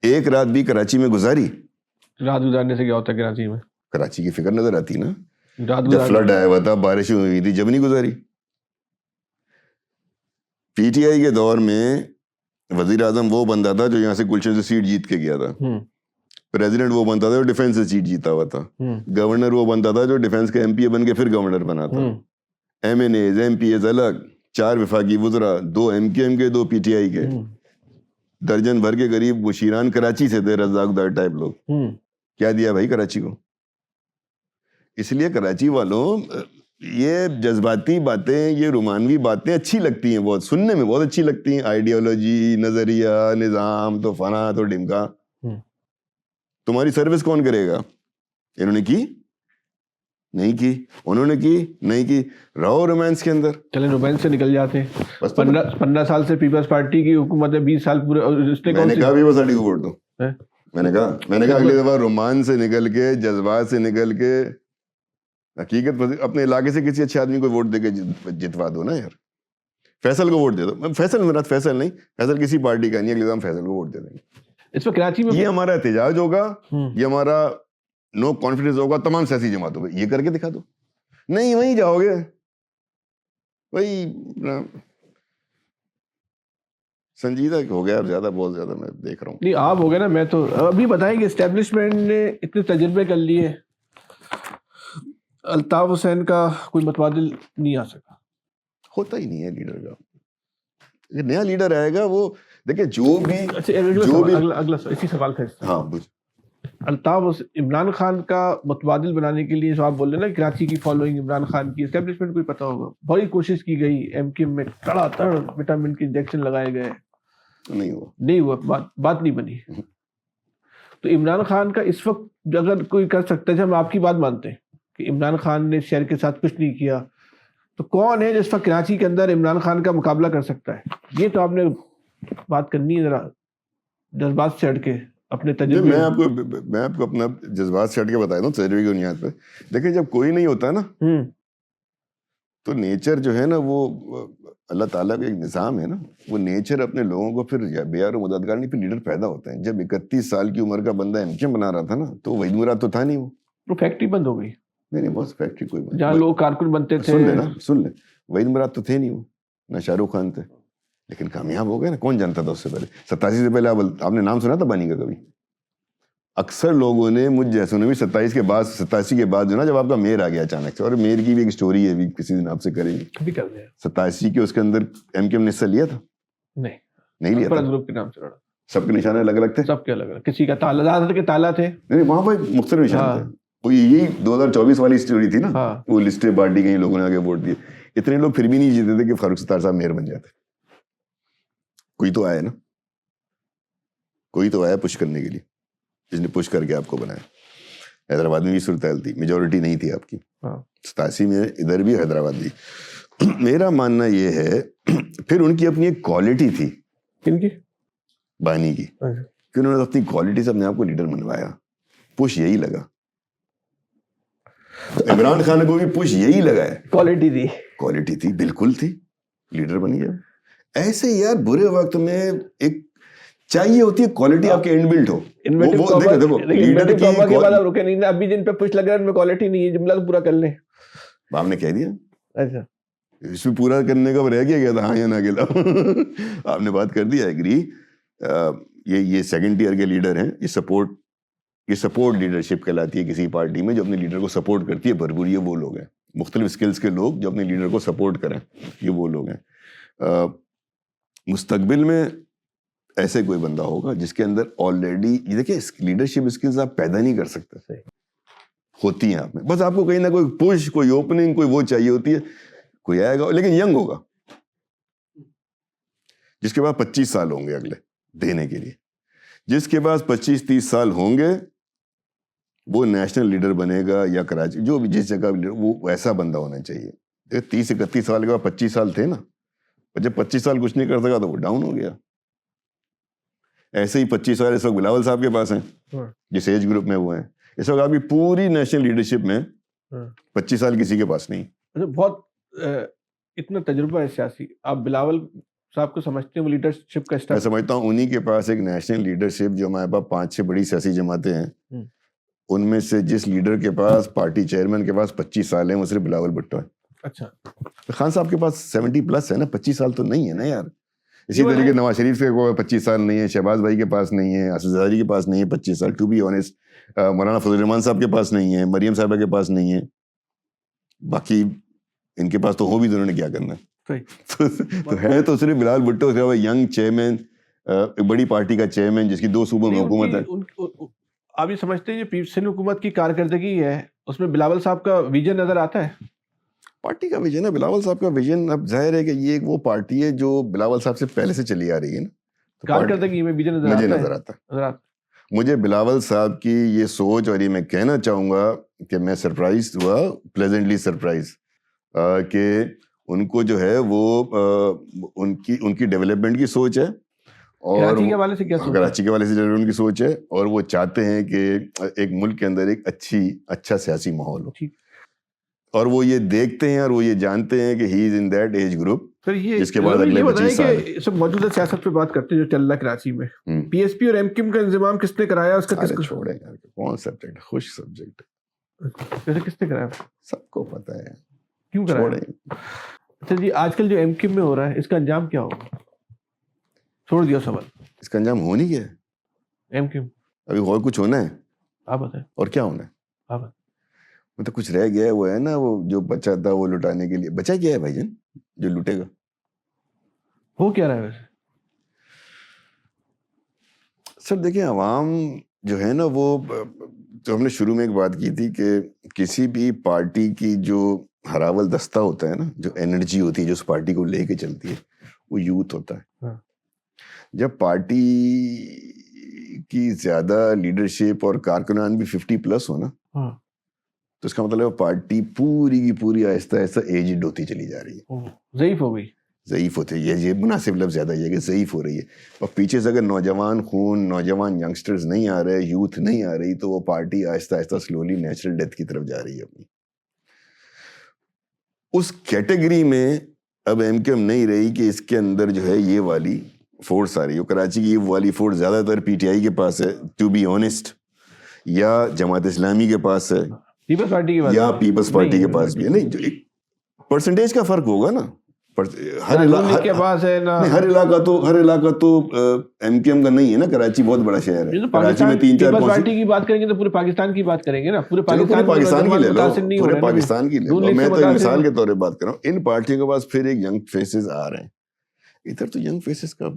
ایک رات بھی کراچی میں گزاری. رات گزارنے سے کیا ہوتا ہے کراچی میں؟ کراچی کی فکر نظر آتی نا. رات جب فلڈ آیا ہوا تھا, بارشیں ہوئی تھی, جب نہیں گزاری. پی ٹی آئی کے دور میں وزیر اعظم وہ بنتا تھا جو یہاں سے گلشن سے سیٹ جیت کے گیا تھا. پریزیڈنٹ وہ بنتا تھا جو ڈیفینس سے سیٹ جیتا ہوا تھا. گورنر وہ بنتا تھا جو ڈیفینس کا ایم پی اے بن کے پھر گورنر بنا تھا. M N As, M P As الگ, 4 وفاقی وزراء, 2 ایم کیو ایم کے, 2 پی ٹی آئی کے, درجن بھر کے قریب مشیران کراچی سے تھے, رزاق دار ٹائپ لوگ. کیا دیا بھائی کراچی کو؟ اس لیے کراچی والوں یہ جذباتی باتیں, یہ رومانوی باتیں اچھی لگتی ہیں, بہت سننے میں بہت اچھی لگتی ہیں. آئیڈیالوجی, نظریہ, نظام, تو فنا تو ڈمکا. تمہاری سروس کون کرے گا؟ انہوں نے کی نہیں کی, انہوں نے کی نہیں کی, رہو رومانس کے اندر. چلے رومانس سے نکل جاتے ہیں. 15 سال سے پیپلز پارٹی کی حکومت ہے, 20 سال پورے. میں نے کہا پیپلز پارٹی کو ووٹ دو. میں نے کہا اگلی دفعہ رومانس سے نکل کے, جذبات سے نکل کے, حقیقت اپنے علاقے سے کسی اچھے آدمی کو ووٹ دے کے جتوا دو نا یار. فیصل کو ووٹ دے دو. فیصل میرا فیصل نہیں, فیصل کسی پارٹی کا نہیں, اگلی دفعہ ہم فیصل کو ووٹ دے دیں گے. اس میں کراچی میں یہ ہمارا احتجاج ہوگا, یہ ہمارا نو کانفیڈنس ہوگا تمام سیاسی جماعتوں پہ. یہ کر کے دکھا دو. نہیں وہیں جاؤ گے, وہی سنجیدہ ہو گیا زیادہ, بہت زیادہ میں دیکھ رہا ہوں. نہیں آپ ہو گئے نا, میں تو ابھی بتائیں کہ اسٹیبلشمنٹ نے اتنے تجربے کر لیے, الطاف حسین کا کوئی متبادل نہیں آ سکا. ہوتا ہی نہیں ہے لیڈر کا. نیا لیڈر آئے گا وہ دیکھیں جو بھی اگلا اسی سوال کا. ہاں الطاف عمران خان کا متبادل بنانے کے لیے جو آپ بول رہے ہیں نا کراچی کی فالوئنگ عمران خان کی, اسٹیبلشمنٹ کو ہی پتا ہوگا, بڑی کوشش کی گئی, ایم کیو ایم میں تڑا تڑ وٹامن کے انجیکشن لگائے گئے, نہیں ہوا, بات نہیں بنی. تو عمران خان کا اس وقت اگر کوئی کر سکتا ہے, ہم آپ کی بات مانتے ہیں کہ عمران خان نے شہر کے ساتھ کچھ نہیں کیا, تو کون ہے جس وقت کراچی کے اندر عمران خان کا مقابلہ کر سکتا ہے؟ یہ تو آپ نے بات کرنی ہے ذرا جذبات سے ہٹ کے اپنے تجربے. میں آپ کو اپنا جذبات سے ہٹ کے بتایا ہوں تجربے کی بنیاد پہ. دیکھیں جب کوئی نہیں ہوتا نا تو نیچر جو ہے نا وہ اللہ تعالیٰ کا ایک نظام ہے نا, وہ نیچر اپنے لوگوں کو پھر بیار و مددگار نہیں, پھر لیڈر پیدا ہوتے ہیں. جب 31 سال کی عمر کا بندہ ایم کیو ایم بنا رہا تھا نا تو وحید مراد تو تھا نہیں, وہ فیکٹری بند ہو گئی. نہیں بس فیکٹری کوئی جہاں لوگ کارکن بنتے تھے. سن لیں وحید مراد تو تھے نہیں, وہ نہ شاہ رخ خان تھے, لیکن کامیاب ہو گئے نا. کون جانتا تھا اس سے پہلے 87 سے پہلے؟ آپ نے نام سنا تھا بانی کا کبھی؟ اکثر لوگوں نے مجھ جیسوں نے بھی 87 کے بعد جو نا جب آپ کا میئر آ گیا اچانک سے, اور میئر کی بھی ایک اسٹوری ہے, کسی دن آپ سے کریں گے. 87 کے اس کے اندر ایم کیو ایم نے حصہ لیا تھا؟ نہیں لیا تھا. گروپ کے نام سے لڑا, سب کے نشانے الگ الگ تھے, سب کے الگ الگ, کسی کا تالا تھے, نہیں وہاں پہ مختلف نشان تھے. وہ یہی 2024 والی اسٹوری تھی نا, وہ لسٹیں پارٹی کے لوگوں نے آگے ووٹ دیے. اتنے لوگ پھر بھی نہیں جیتے تھے کہ فاروق ستار صاحب میئر بن جاتے. کوئی تو آیا نا, کوئی تو آیا پش کرنے کے لیے, جس نے پش کر کے آپ کو بنایا. حیدرآباد میں بھی صورتحال تھی, میجورٹی نہیں تھی آپ کی. 87 میں ادھر بھی حیدرآباد بھی. میرا ماننا یہ ہے پھر ان کی اپنی ایک کوالٹی تھی, کن کی؟ بانی کی, کہ انہوں نے اپنی کوالٹی سے اپنے آپ کو لیڈر بنوایا. پش یہی لگا, عمران خان کو بھی پش یہی لگا ہے. کوالٹی تھی, بالکل تھی, لیڈر بن گیا. ایسے یار برے وقت میں ایک چاہیے ہوتی ہے کوالٹی آپ کے انڈ بلٹ ہو. دیکھو لیڈر کی ابھی جن پہ پش لگ رہا ہے ان میں کوالٹی نہیں ہے, جملہ تو پورا کر لیں. آپ نے کہہ دیا, اچھا اس میں پورا کرنے کا رہ گیا تھا, ہاں یا نہ گلا. آپ نے بات کر دی, ایگری. یہ سیکنڈ ٹیئر کے لیڈر ہیں, یہ سپورٹ لیڈرشپ کہلاتی ہے کسی پارٹی میں, جو اپنے لیڈر کو سپورٹ کرتی ہے بھرپور. یہ وہ لوگ ہیں, مختلف اسکلز کے لوگ جو اپنے لیڈر کو سپورٹ کریں, یہ وہ لوگ ہیں. مستقبل میں ایسے کوئی بندہ ہوگا جس کے اندر آلریڈی دیکھیں لیڈرشپ اسکلز آپ پیدا نہیں کر سکتے, ہوتی ہیں آپ میں, بس آپ کو کہیں نہ کوئی پش, کوئی اوپننگ, کوئی وہ چاہیے ہوتی ہے. کوئی آئے گا لیکن ینگ ہوگا, جس کے پاس 25 سال ہوں گے اگلے دینے کے لیے, جس کے پاس 25-30 سال ہوں گے وہ نیشنل لیڈر بنے گا یا کراچی جو بھی جس جگہ وہ ایسا بندہ ہونا چاہیے. 30-31 سال کے بعد 25 سال تھے نا, اور جب 25 سال کچھ نہیں کر سکا تو وہ ڈاؤن ہو گیا. ایسے ہی 25 سال اس وقت بلاول صاحب کے پاس ہیں جس ایج گروپ میں وہ ہیں. اس وقت آپ کی پوری نیشنل لیڈرشپ میں 25 سال کسی کے پاس نہیں. بہت اتنا تجربہ ہے سیاسی, آپ بلاول صاحب کو سمجھتے ہیں وہ لیڈرشپ کا اسٹائل؟ میں سمجھتا ہوں انہی کے پاس ایک نیشنل لیڈرشپ, جو ہمارے پاس 5-6 بڑی سیاسی جماعتیں ہیں ان میں سے جس لیڈر کے پاس, پارٹی چیئرمین کے پاس 25 سال ہیں وہ صرف بلاول بھٹو ہے. اچھا, خان صاحب کے پاس 70+ ہے نا, 25 سال تو نہیں ہے نا یار. اسی طریقے نواز شریف کے 25 سال نہیں ہے, شہباز بھائی کے پاس نہیں ہے, اسد زرداری کے پاس نہیں ہے 25 سال, ٹو بی آنیسٹ مولانا فضل الرحمان صاحب کے پاس نہیں ہے, مریم صاحبہ کے پاس نہیں ہے. باقی ان کے پاس تو ہو بھی تو انہوں نے کیا کرنا تو ہے تو صرف بلال بھٹو ینگ چیئرمین, ایک بڑی پارٹی کا چیئرمین جس کی 2 صوبوں میں حکومت ہے. آپ یہ سمجھتے ہیں جو پی سندھ حکومت کی کارکردگی ہے اس میں بلاول صاحب کا ویژن نظر آتا ہے؟ پارٹی کا ویژن ہے, بلاول صاحب کا ویژن. اب ظاہر ہے کہ یہ وہ پارٹی ہے جو بلاول صاحب سے پہلے سے چلی آ رہی ہے نا, کارکردگی میں ویژن مجھے نظر آتا. مجھے بلاول صاحب کی یہ سوچ, اور یہ میں کہنا چاہوں گا کہ میں سرپرائز ہوا, پلیزنٹلی سرپرائز, کہ ان کو جو ہے وہ ان کی ڈیولپمنٹ کی سوچ ہے, اور کراچی کے حوالے سے کیا سوچ؟ کراچی کے حوالے سے ان کی سوچ ہے, اور وہ چاہتے ہیں کہ ایک ملک کے اندر ایک اچھا سیاسی ماحول ہو, اور وہ یہ دیکھتے ہیں اور وہ یہ جانتے ہیں کہ ہی از ان دیٹ ایج گروپ. پھر یہ جس کے بعد اگلے 25 سال سب موجودہ سیاست پہ بات کرتے ہیں جو چل رہا ہے کراچی میں, پی ایس پی اور ایم کیو کا انضمام کس نے کرایا, اس کا کس کو چھوڑیں یار, کون سبجیکٹ خوش سبجیکٹ ویسے کس نے کرایا سب کو پتہ ہے, کیوں کرایا؟ اچھا جی, آج کل جو ایم کیو میں ہو رہا ہے اس کا انجام کیا ہوگا؟ چھوڑ دیا سوال, اس کا انجام ہونی کیا ہے؟ ایم کیو ابھی اور کچھ ہونا ہے؟ آپ بتائیں. اور کیا ہونا ہے؟ آپ بتائیں. مطلب کچھ رہ گیا ہے, وہ ہے نا وہ جو بچا تھا وہ لٹانے کے لیے. بچا کیا ہے بھائی جان جو لوٹے گا؟ وہ کیا رہا ہے ویسے؟ سر دیکھیں, عوام جو ہے نا وہ, جو ہم نے شروع میں ایک بات کی تھی کہ کسی بھی پارٹی کی جو ہراول دستہ ہوتا ہے نا, جو انرجی ہوتی ہے جو اس پارٹی کو لے کے چلتی ہے, وہ یوتھ ہوتا ہے. جب پارٹی کی زیادہ لیڈرشپ اور کارکنان بھی 50+ ہو نا, تو اس کا مطلب ہے پارٹی پوری کی پوری آہستہ آہستہ ایجڈ ہوتی چلی جا رہی ہے, ضعیف ہو گئی. ضعیف ہوتے, یہ مناسب لفظ زیادہ یہ کہ ضعیف ہو رہی ہے. اور پیچھے سے اگر نوجوان خون, نوجوان ینگسٹرز نہیں آ رہے, یوتھ نہیں آ رہی, تو وہ پارٹی آہستہ آہستہ سلولی نیچرل ڈیتھ کی طرف جا رہی ہے اپنی. اس کیٹیگری میں اب ایم کیو ایم نہیں رہی کہ اس کے اندر جو ہے یہ والی فورس آ رہی ہے. کراچی کی یہ والی فورس زیادہ تر پی ٹی آئی کے پاس ہے, ٹو بی آنیسٹ, یا جماعت اسلامی کے پاس ہے, پیپلز پارٹی کے پاس, یا پیپلز پارٹی کے پاس بھی ہے. نہیں, جو ایک پرسنٹیج کا فرق ہوگا نا, ہر علاقہ تو ایم کیو ایم کا نہیں ہے نا. کراچی بہت بڑا شہر ہے, کراچی میں 3-4 پارٹی کی بات کریں گے تو پورے پاکستان کی بات کریں گے نا, پورے پاکستان کی لے لو, پورے پاکستان کی لے لو. میں تو ایک مثال کے طور پہ بات کر رہا ہوں. ان پارٹیوں کے پاس پھر ایک ینگ فیسز آ رہے ہیں, ادھر تو ینگ فیسز کا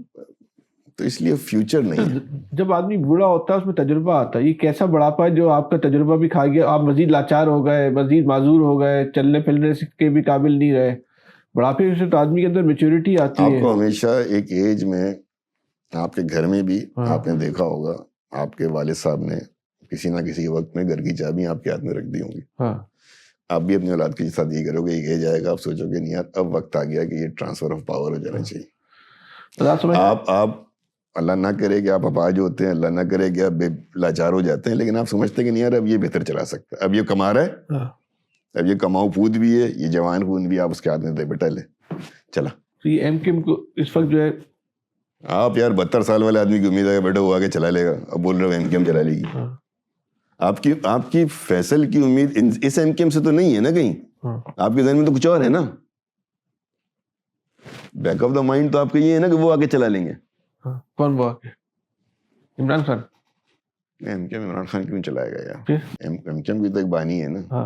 تو اس لیے فیوچر نہیں ہے. جب آدمی بوڑھا ہوتا ہے اس میں تجربہ آتا ہے. یہ کیسا بڑھاپا ہے جو آپ کا تجربہ بھی کھا گیا, آپ مزید لاچار ہو گئے, مزید معذور ہو گئے, چلنے پھرنے کے بھی قابل نہیں رہے. بڑھاپے سے تو آدمی کے اندر میچورٹی آتی ہے. آپ کو ہمیشہ ایک ایج میں, آپ کے گھر میں بھی آپ نے دیکھا ہوگا, آپ کے والد صاحب نے کسی نہ کسی وقت میں گھر کی چابیاں آپ کے ہاتھ میں رکھ دی ہوں گی. آپ بھی اپنی اولاد کے ساتھ یہ کرو گے, ایک ایج آئے گا آپ سوچو گے نہیں یار اب وقت آ گیا کہ یہ ٹرانسفر آف پاور ہو جانا چاہیے. آپ اللہ نہ کرے کہ آپ اپاہج ہوتے ہیں, اللہ نہ کرے کہ آپ بے لاچار ہو جاتے ہیں, لیکن آپ سمجھتے ہیں کہ نہیں یار اب یہ بہتر چلا سکتا ہے, اب یہ کما رہا ہے, اب یہ کماؤ پود بھی ہے, یہ جوان خون بھی, آپ اس کے ہاتھ میں دے بیٹا لے چلا. تو یہ ایم کیو کو اس وقت جو ہے, آپ یار 72 سال والے آدمی کی امید ہے کہ بیٹا وہ آگے چلا لے گا, اب بول رہے ہو ایم کیو ایم چلا لے گی. آپ کی فیصل کی امید اس ایم کیو ایم سے تو نہیں ہے نا کہیں, آپ کے ذہن میں تو کچھ اور ہے نا. بیک آف دا مائنڈ تو آپ کا یہ ہے نا کہ وہ آگے چلا لیں گے. کون وہ آگے؟ Imran Khan. M Q M Imran Khan کیوں چلائے گا یار؟ ایم کیو ایم کی تو ایک بانی ہے نا,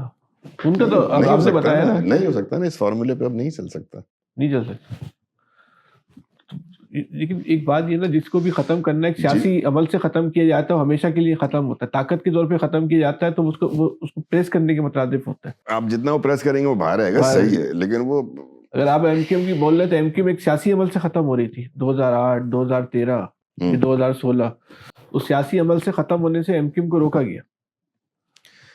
ان کا تو آپ نے بتایا نا نہیں ہو سکتا نا, اس فارمولے پہ اب نہیں چل سکتا. نہیں چل سکتا. لیکن ایک بات یہ نا، جس کو بھی ختم کرنا ہے ایک سیاسی عمل سے ختم کیا جاتا ہے، وہ ہمیشہ کے لیے ختم ہوتا ہے. طاقت کے طور پہ ختم کیا جاتا ہے تو اس کو پریس کرنے کے مترادف ہوتا ہے. آپ جتنا وہ پریس کریں گے وہ باہر آئے گا، صحیح ہے. لیکن وہ اگر آپ ایم کیو ایم کی بول رہے تو ایم کیو ایم ایک سیاسی عمل سے ختم ہو رہی تھی 2008 2013 2016. اس سیاسی عمل سے ختم ہونے سے ایم کیو ایم کو روکا گیا.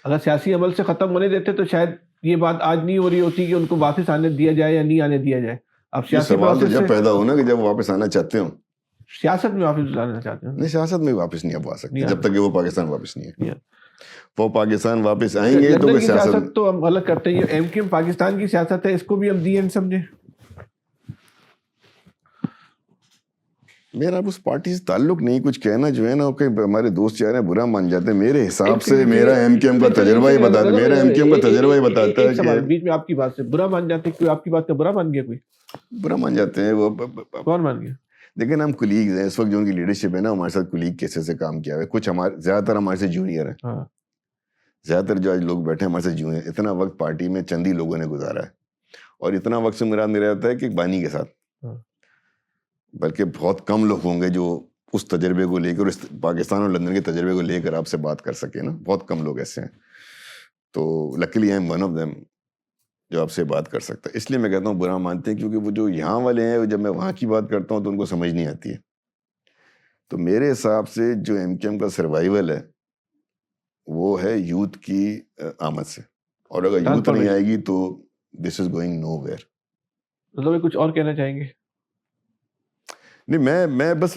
اگر سیاسی عمل سے ختم ہونے دیتے تو شاید یہ بات آج نہیں ہو رہی ہوتی کہ ان کو واپس آنے دیا جائے یا نہیں آنے دیا جائے. اب سیاسی سوال تو جب پیدا ہونا کہ جب واپس آنا چاہتے ہوں. سیاست میں واپس آنا چاہتے ہیں. نہیں، سیاست میں واپس نہیں اب آ سکتے جب تک کہ وہ پاکستان واپس نہیں ہے. وہ پاکستان واپس آئیں گے تو سیاست تو ہم الگ کرتے ہیں. ایم کیو ایم پاکستان کی سیاست ہے، اس کو بھی ہم دی اینڈ سمجھیں. میرا اس پارٹی سے تعلق نہیں. کچھ کہنا جو ہے نا کہ ہمارے دوست چاہ رہے ہیں برا مان جاتے ہیں. میرے حساب سے میرا ایم کیو ایم کا تجربہ ہی بتاتا ہے، میرا ایم کیو ایم کا تجربہ ہی بتاتا ہے کہ بیچ میں آپ کی بات سے برا مان جاتے ہیں. کوئی آپ کی بات کا برا مان گیا؟ کوئی برا مان جاتے ہیں. وہ کون مان گیا؟ لیکن ہم کولیگز ہیں. اس وقت جو ان کی لیڈرشپ ہے نا، ہمارے ساتھ کولیگ کیسے سے کام کیا ہے. کچھ ہمارے زیادہ تر ہمارے سے جونیئر ہیں. زیادہ تر جو آج لوگ بیٹھے ہیں ہمارے سے جونیئر. اتنا وقت پارٹی میں چند ہی لوگوں نے گزارا ہے، اور اتنا وقت سے مراد میرا ہوتا ہے کہ بانی کے ساتھ. بلکہ بہت کم لوگ ہوں گے جو اس تجربے کو لے کر، اس پاکستان اور لندن کے تجربے کو لے کر آپ سے بات کر سکے نا. بہت کم لوگ ایسے ہیں. تو luckily I am one of them جو آپ سے بات کر سکتا ہے. اس لیے میں کہتا ہوں برا مانتے ہیں، کیونکہ وہ جو یہاں والے ہیں جب میں وہاں کی بات کرتا ہوں تو ان کو سمجھ نہیں آتی ہے. تو میرے حساب سے جو ایم کیو ایم کا سروائیول ہے وہ ہے یوتھ کی آمد سے. اور اگر یوتھ نہیں آئے گی تو دس از گوئنگ نو ویئر. مطلب کچھ اور کہنا چاہیں گے؟ نہیں، میں بس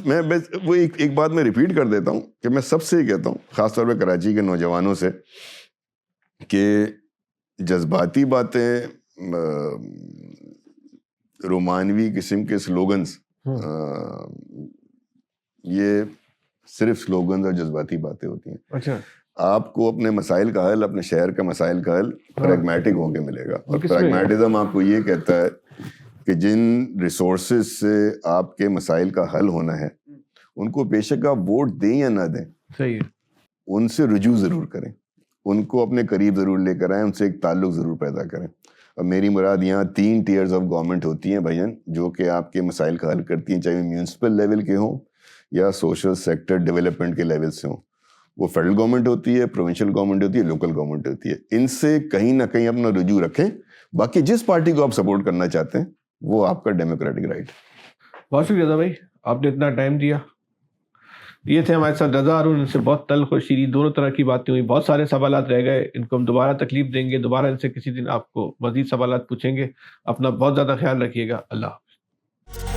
وہ ایک بات میں ریپیٹ کر دیتا ہوں کہ میں سب سے یہ کہتا ہوں، خاص طور پہ کراچی کے نوجوانوں سے، کہ جذباتی باتیں، رومانوی قسم کے سلوگنز، یہ صرف سلوگنز اور جذباتی باتیں ہوتی ہیں. اچھا. آپ کو اپنے مسائل کا حل، اپنے شہر کا مسائل کا حل پریگمیٹک ہو کے ملے گا. اور پریگمیٹزم آپ کو یہ کہتا ہے کہ جن ریسورسز سے آپ کے مسائل کا حل ہونا ہے ان کو بے شک آپ ووٹ دیں یا نہ دیں، صحیح ہے، ان سے رجوع ضرور کریں، ان کو اپنے قریب ضرور لے کر آئیں، ان سے ایک تعلق ضرور پیدا کریں. اور میری مراد یہاں 3 ٹیئرز آف گورنمنٹ ہوتی ہیں بھائیان، جو کہ آپ کے مسائل کا حل کرتی ہیں، چاہے میونسپل لیول کے ہوں یا سوشل سیکٹر ڈیولپمنٹ کے لیول سے ہوں. وہ فیڈرل گورنمنٹ ہوتی ہے، پروونشل گورنمنٹ ہوتی ہے، لوکل گورنمنٹ ہوتی ہے. ان سے کہیں نہ کہیں اپنا رجوع رکھیں. باقی جس پارٹی کو آپ سپورٹ کرنا چاہتے ہیں وہ آپ کا ڈیموکریٹک رائٹ. بہت شکریہ رضا بھائی، آپ نے اتنا ٹائم دیا. یہ تھے ہمارے ساتھ رضا ہارون. ان سے بہت تلخ اور شیریں دونوں طرح کی باتیں ہوئی. بہت سارے سوالات رہ گئے، ان کو ہم دوبارہ تکلیف دیں گے. دوبارہ ان سے کسی دن آپ کو مزید سوالات پوچھیں گے. اپنا بہت زیادہ خیال رکھیے گا. اللہ حافظ.